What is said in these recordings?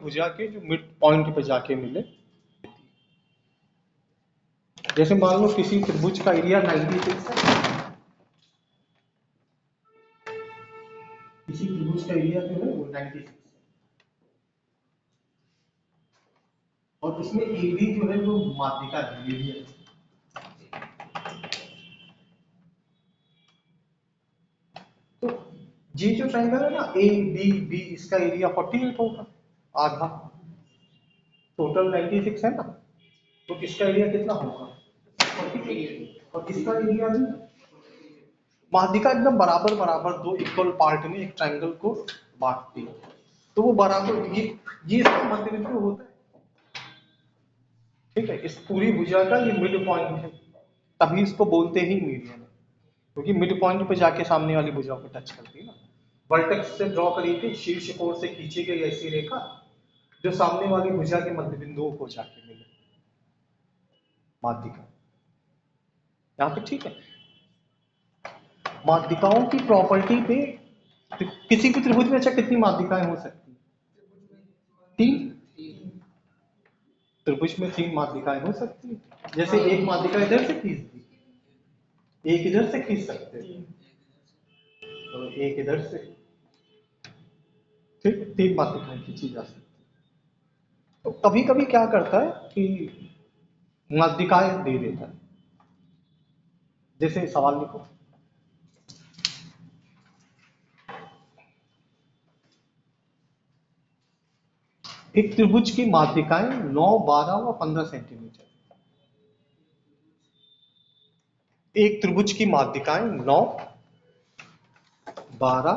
भुजा के जो मिड पॉइंट पे जाके मिले। जैसे मान लो किसी त्रिभुज का एरिया 96 है, किसी त्रिभुज का एरिया जो है वो 96 है, और इसमें AB जो है वो माध्यिका है, ये है। तो ये जो ट्रायंगल है ना ADB, इसका एरिया 48 होगा, आधा, टोटल 96 है ना, तो इसका एरिया कितना होगा 48, और इसका एरिया भी माध्यिका एकदम बराबर बराबर दो इक्वल पार्ट में एक ट्रायंगल को बांटती है, तो वो बराबर ये इसका मध्य बिंदु होता है। ठीक है, इस पूरी भुजा का ये मिड पॉइंट है, तभी इसको बोलते ही मीडियन है, क्योंकि मिड पॉइंट पे जाके सामने वाली भुजा को टच करती है ना। वर्टेक्स से ड्रॉ करी थी, शीर्ष कोण से खींची गई ऐसी रेखा जो सामने वाली भुजा के मध्य बिंदुओं को जाके मिले, माध्यिका। यहां तक ठीक है। माध्यिकाओं की प्रॉपर्टी पे किसी भी त्रिभुज में अच्छा कितनी माध्यिकाएं हो सकती हैं? 3। त्रिभुज में 3 माध्यिकाएं हो सकती हैं। जैसे एक माध्यिका इधर से खींच दी, एक इधर से खींच सकते हैं, तो एक इधर से, ठीक, 3 माध्यिकाएं खींची जा सकती है। तो कभी कभी क्या करता है कि माध्यिकाएं दे देता है। जैसे सवाल लिखो, एक त्रिभुज की माध्यिकाएं 9, 12 व 15 सेंटीमीटर। एक त्रिभुज की माध्यिकाएं 9, 12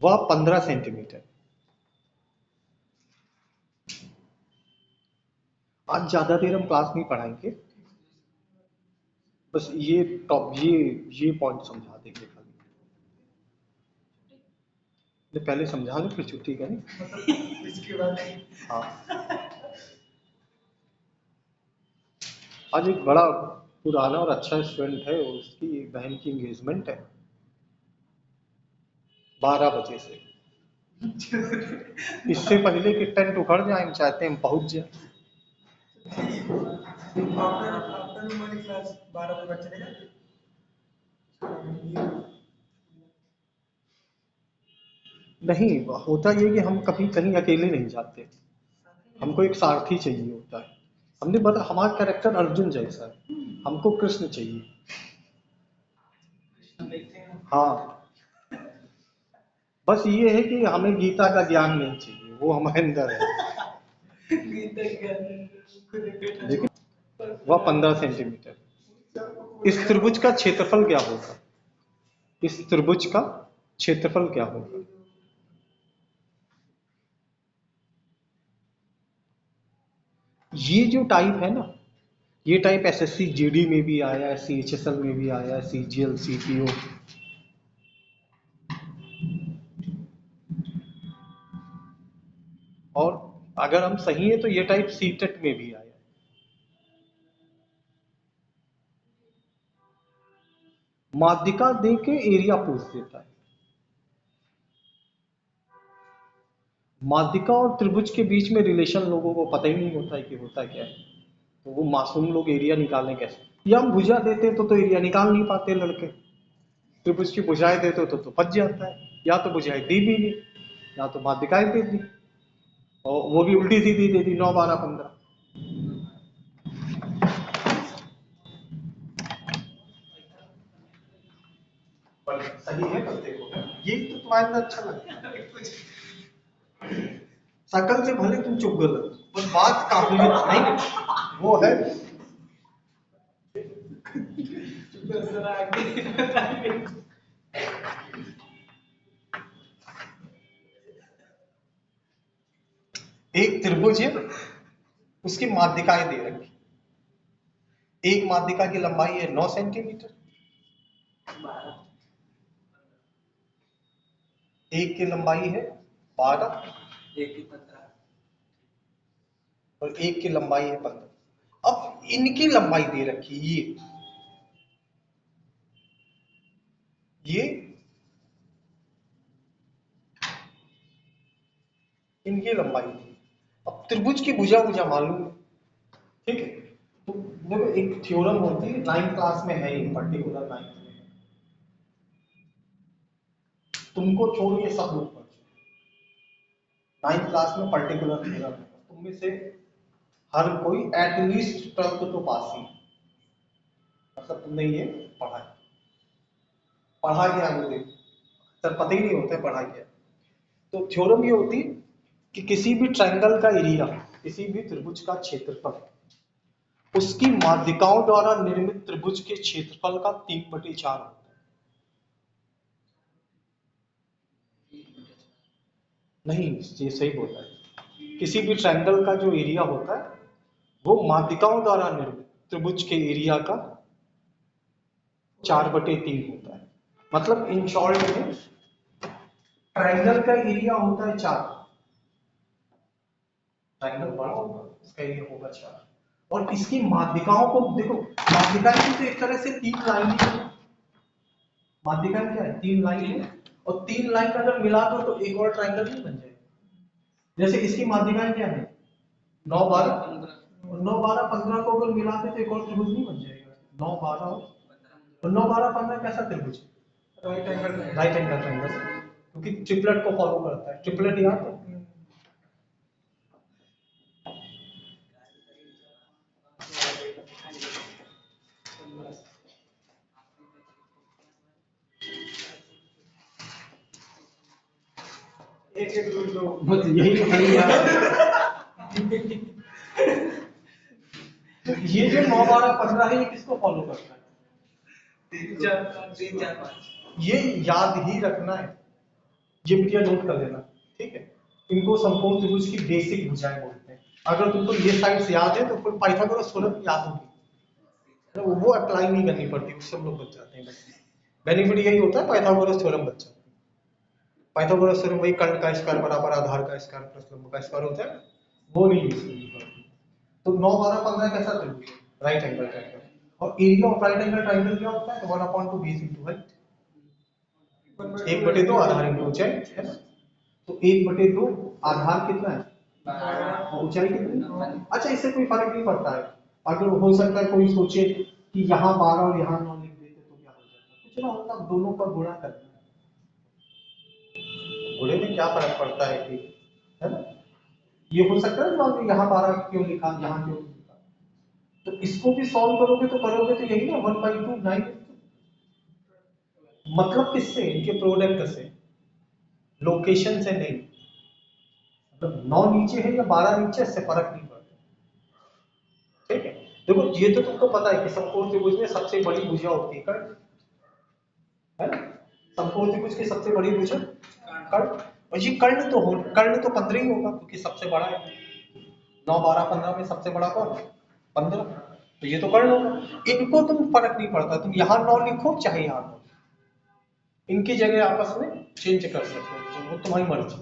व 15 सेंटीमीटर। आज ज्यादा देर हम क्लास नहीं पढ़ाएंगे, बस ये पॉइंट समझा देंगे खाली। पहले समझा दो फिर छुट्टी करें इसके बाद। हाँ, आज एक बड़ा पुराना और अच्छा स्टूडेंट है, उसकी बहन की एंगेजमेंट है 12 बजे से। इससे पहले कि टेंट उखड़ जाए, हम चाहते हैं हम पहुंच जाए। क्लास 12 बजे चलेगा। नहीं, होता ये कि हम कभी कहीं अकेले नहीं जाते, हमको एक सारथी चाहिए होता है। हमने बता, हमारा कैरेक्टर अर्जुन जैसा है, हमको कृष्ण चाहिए। हाँ, बस ये है कि हमें गीता का ज्ञान नहीं चाहिए, वो हमारे अंदर है। लेकिन वह 15 सेंटीमीटर। इस त्रिभुज का क्षेत्रफल क्या होगा? इस त्रिभुज का क्षेत्रफल क्या होगा? ये जो टाइप है ना, ये टाइप एसएससी जीडी में भी आया है, सीएचएसएल में भी आया है, सीजीएल, सीपीओ। और अगर हम सही है तो ये टाइप सीटेट में भी आया है। माध्यिका दे के एरिया पूछ देता है। माध्यिका और त्रिभुज के बीच में रिलेशन लोगों को पता ही नहीं होता है कि होता क्या है, तो वो मासूम लोग एरिया निकालें कैसे? या हम भुजा देते तो एरिया निकाल नहीं पाते लड़के, त्रिभुज की भुजाएं देते तो बच जाता है। या तो भुजाएं दी भी नहीं, या तो माध्यिकाएं दे दी, और वो भी उल्टी सीधी दे दी, 9, 12, 15। सही है, बस देखो ये तो तुम्हारे लिए अच्छा लगता है। शकल से भले तुम चुप गलत, पर बात काबिलियत नहीं वो है। एक त्रिभुज है, उसकी माध्यिकाएं दे रखी। एक माध्यिका की लंबाई है 9 सेंटीमीटर, एक की लंबाई है 12, एक की 15, और एक की लंबाई है 15। अब इनकी लंबाई दे रखी ये इनकी लंबाई थी। अब त्रिभुज की भुजा भुजा मालूम है, ठीक है। तो देखो एक थ्योरम होती है, 9th क्लास में है, एक पर्टिकुलर 9th में, तुमको छोड़ के सब लोग पढ़ चुके, 9th क्लास में पर्टिकुलर थ्योरम है, तुम में से हर कोई एटलीस्ट 12th तो पास ही, मतलब तुमने ये पढ़ा है, पढ़ा गया मुझे सर पता ही नहीं होता है पढ़ा गया। तो थ्योरम ये होती कि किसी भी ट्रायंगल का एरिया, किसी भी त्रिभुज का क्षेत्रफल उसकी माध्यिकाओं द्वारा निर्मित त्रिभुज के क्षेत्रफल का 3/4 होता है। नहीं, ये सही बोल रहा है, किसी भी ट्रायंगल का जो एरिया होता है वो माध्यिकाओं द्वारा निर्मित त्रिभुज के एरिया का 4/3 होता है। मतलब इन शॉर्ट में ट्रायंगल का एरिया होता है 4, ट्रायंगल बड़ा होगा इसका एरिया होगा 4, और इसकी माध्यिकाओं को देखो, माध्यिकाएं तो एक तरह से 3 लाइन है, माध्यिकाएं क्या है 3 लाइन है, और 3 लाइन अगर मिला दो तो एक और ट्रायंगल नहीं बन जाएगा। जैसे इसकी माध्यिकाएं क्या है 9 12, और 9 12 15 को अगर मिलाते तो एक और त्रिभुज नहीं बन जाएगा, 9 12 और 9 12 15 कैसा त्रिभुज है, राइट एंगल ट्रायंगल, क्योंकि ट्रिपलेट को फॉलो करता है, ट्रिपलेट याद है। एक एक दो बस यही तो खाली याद है। ये जो 9 12 15 है ये किसको फॉलो करता है, 3 4 5, ये याद ही रखना है, ये बिटिया नोट कर लेना, ठीक है। इनको समकोण त्रिभुज की बेसिक भुजाएं बोलते हैं। अगर तुमको ये साइड्स याद है तो फिर पाइथागोरस थ्योरम याद होगी, तो वो अप्लाई नहीं करनी पड़ती, उससे हम लोग बच जाते हैं। बेनिफिट यही होता है, पाइथागोरस थ्योरम बच जाता है। पाइथागोरस थ्योरम वही कर्ण का स्क्वायर बराबर आधार का स्क्वायर प्लस लंब का स्क्वायर होता है, वो नहीं यूज करनी पड़ती। तो 9 12 15 कैसा त्रिभुज है, राइट एंगल ट्रायंगल, और area of right angle triangle क्या होता है, तो 1/2 बेस इनटू हाइट, 1/2 आधार इनटू ऊंचाई है ना। तो 1/2 आधार कितना है और ऊंचाई कितनी। अच्छा, इससे कोई फर्क नहीं पड़ता है, अगर हो सकता है कोई सोचे कि यहाँ 12 और यहाँ 9 लिख देते तो क्या हो जाता, कुछ ना होता, दोनों का गुणा करना है, गुणे में क्या फर्क पड़ता है कि, है ना। ये हो सकता है ना, यहाँ 12 क्यों लिखा, यहाँ क्यों लिखा, तो इसको भी सॉल्व करोगे तो यही ना 1/2 9, मतलब किससे, इनके प्रोडक्ट से, लोकेशन से नहीं, मतलब 9 नीचे है या 12 नीचे, इससे फर्क नहीं पड़ता, ठीक है। देखो ये तो तुमको पता है कि समकोण त्रिभुज में सबसे बड़ी भुजा होती है कर्ण, है ना। समकोण त्रिभुज की सबसे बड़ी भुजा कर्ण, और ये कर्ण तो 15 ही होगा क्योंकि सबसे बड़ा है, 9 12 15 में सबसे बड़ा कौन, 15, तो ये तो कर्ण होगा। इनको तुम फर्क नहीं पड़ता, तुम यहाँ 9 लिखो चाहे यहाँ 9, इनकी जगह आपस में चेंज कर सकते हो, तो वो तुम्हारी मर्जी।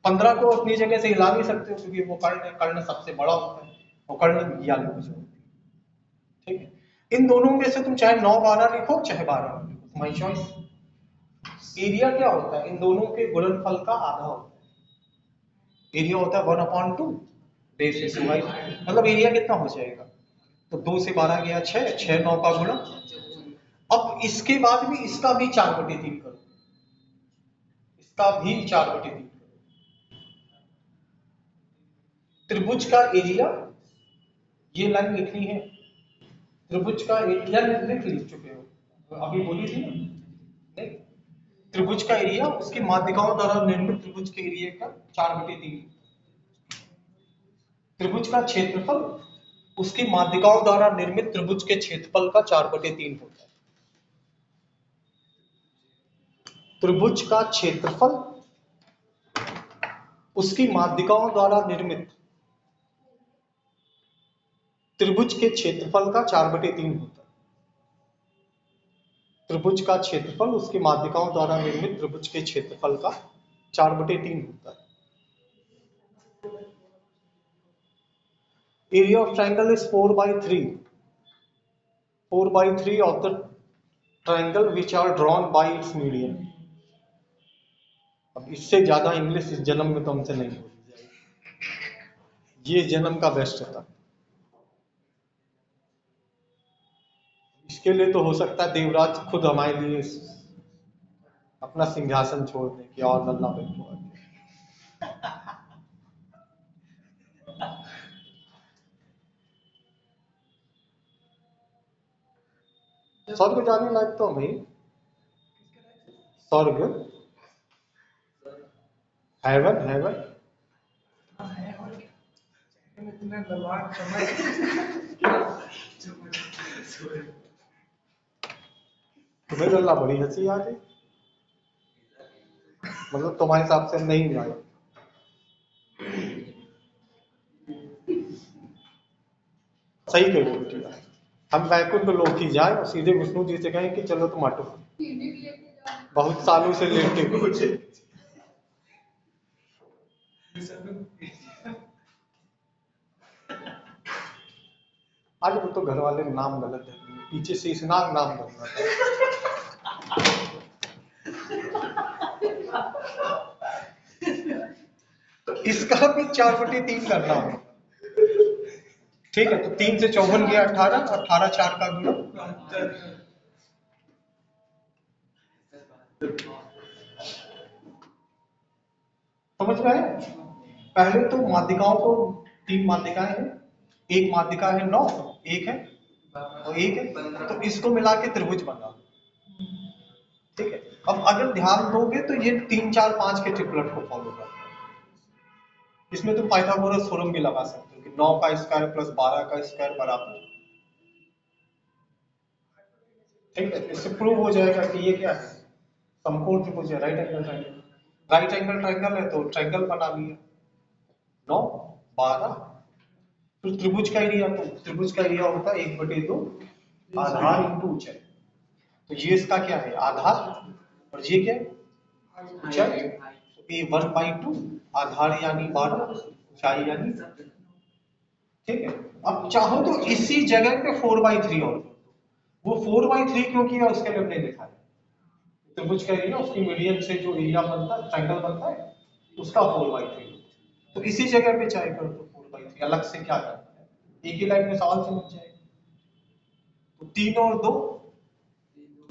15 को अपनी जगह से हिला नहीं सकते हो क्योंकि वो कर्ण है, कर्ण सबसे बड़ा होता है, वो कर्ण या होती है, ठीक है। इन दोनों में से तुम चाहे 9 12 लिखो चाहे 12 लिखो, तुम्हारी चॉइस। एरिया क्या होता है, इन दोनों के गुणनफल का आधा होता है, एरिया होता है 1/2 बेस इंटू हाइट, मतलब एरिया कितना हो जाएगा, तो 2 से 12 गया 6, 6 9 का गुणा। अब इसके बाद भी इसका भी 4/3 करो, इसका भी 4/3 करो, त्रिभुज का एरिया, ये लाइन लिखनी है, त्रिभुज का एरिया लिख चुके हो अभी बोली थी ना, नहीं, त्रिभुज का एरिया उसकी माध्यिकाओं द्वारा निर्मित त्रिभुज के एरिया का 4/3, त्रिभुज का क्षेत्रफल उसकी माध्यिकाओं द्वारा निर्मित त्रिभुज के क्षेत्रफल का 4/3 होता है। त्रिभुज का क्षेत्रफल उसकी माध्यिकाओं द्वारा निर्मित त्रिभुज के क्षेत्रफल का 4/3 होता है। त्रिभुज का क्षेत्रफल उसकी माध्यिकाओं द्वारा निर्मित त्रिभुज के क्षेत्रफल का 4/3 होता है। Area of triangle is 4/3. 4/3 of the triangle which are drawn by its median. अब इससे ज्यादा इंग्लिश इस जन्म में तो हमसे नहीं बोली जाएगी, ये जन्म का बेस्ट था। इसके लिए तो हो सकता है देवराज खुद हमारे लिए अपना सिंहासन छोड़ दे कि और लल्ला बैठो आके। स्वर्ग जाने लायक तो भाई, स्वर्ग, हेवन, हेवन तुम्हें लल्ला बड़ी हंसी आ गई, मतलब तुम्हारे हिसाब से नहीं आए। सही कह रहे हो बेटिया, हम वैकुंठ लोक ही जाए और सीधे विष्णु जी से कहें कि चलो तुम हटो, बहुत सालों से लेटे हुए। आज वो तो घर वाले नाम गलत है, पीछे से इसनाग नाम धरना था। तो इसका भी 4/3 करना होगा, ठीक है। तो 3 से 54 गया 18, 18 4 का गुना, समझ में आया? पहले तो माध्यिकाओं को 3 माध्यिकाएं हैं, एक माध्यिका है 9, एक है और एक है, तो इसको मिला के त्रिभुज बना, ठीक है। अब अगर ध्यान दोगे तो ये 3 4 5 के ट्रिपलेट को फॉलो करता है। इसमें तुम पाइथागोरस थ्योरम भी लगा सकते हो कि 9 का स्क्वायर प्लस 12 का स्क्वायर बराबर, ठीक है। इससे प्रूव हो जाएगा कि ये क्या है, समकोण त्रिभुज है, right angle triangle. Right angle triangle है तो ट्रायंगल बना लिया, 9 12। तो त्रिभुज का एरिया, तो त्रिभुज का एरिया होता है 1/2 आधार इंटू ऊंचाई। तो ये इसका क्या है, आधार, और ये क्या है, ऊंचाई। तो ये 1/2 आधार यानी 12, ऊंचाई यानी, ठीक है। अब चाहो तो इसी जगह पे 4/3 और वो 4/3 क्यों किया उसके लिए हमने लिखा है, त्रिभुज का एरिया उसकी मीडियन से जो एरिया बनता है, ट्रायंगल बनता है, उसका 4/3। तो इसी जगह पे चाहे कर दो 4/3, अलग से क्या करना है, एक ही लाइन में सवाल समझ जाएगा। तो 3 और 2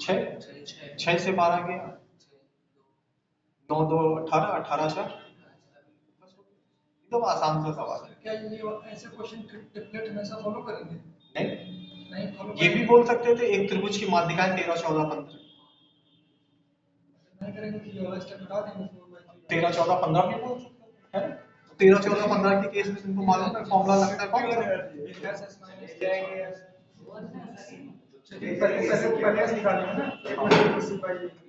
6, 6 से 12 गया, 9 2 18, 18 4, एकदम आसान सा सवाल है। क्या ये ऐसे क्वेश्चन ट्रिपलेट हमेशा फॉलो करेंगे? नहीं फॉलो ये भी बोल सकते थे एक त्रिभुज की माध्यिकाएं 13 14 15, नहीं करेंगे कि ये वाला स्टेप हटा देंगे 4/3 13 14 15 भी बोल सकते हैं, है ना? 13 14 15 के केस में तुमको मालूम है फॉर्मूला लगता है कौन सा, एस माइनस जाएंगे पहले से निकालेंगे ना,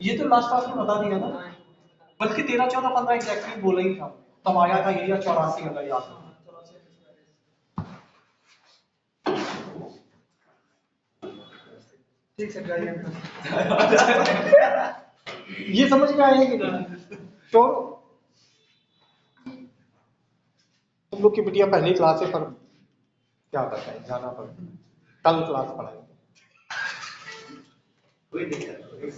ये तो लास्ट क्लास में बता दिया ना, बल्कि 13 14 15 एग्जैक्टली बोला ही था, तब आया था एरिया 84 अगर याद हो। ठीक से ट्राई ये समझ में आया कि नहीं? तो तुम लोग की बिटिया पहली क्लास है, पर क्या बताएं, जाना पड़ेगा, कल क्लास पढ़ाएंगे। कोई दिक्कत नहीं।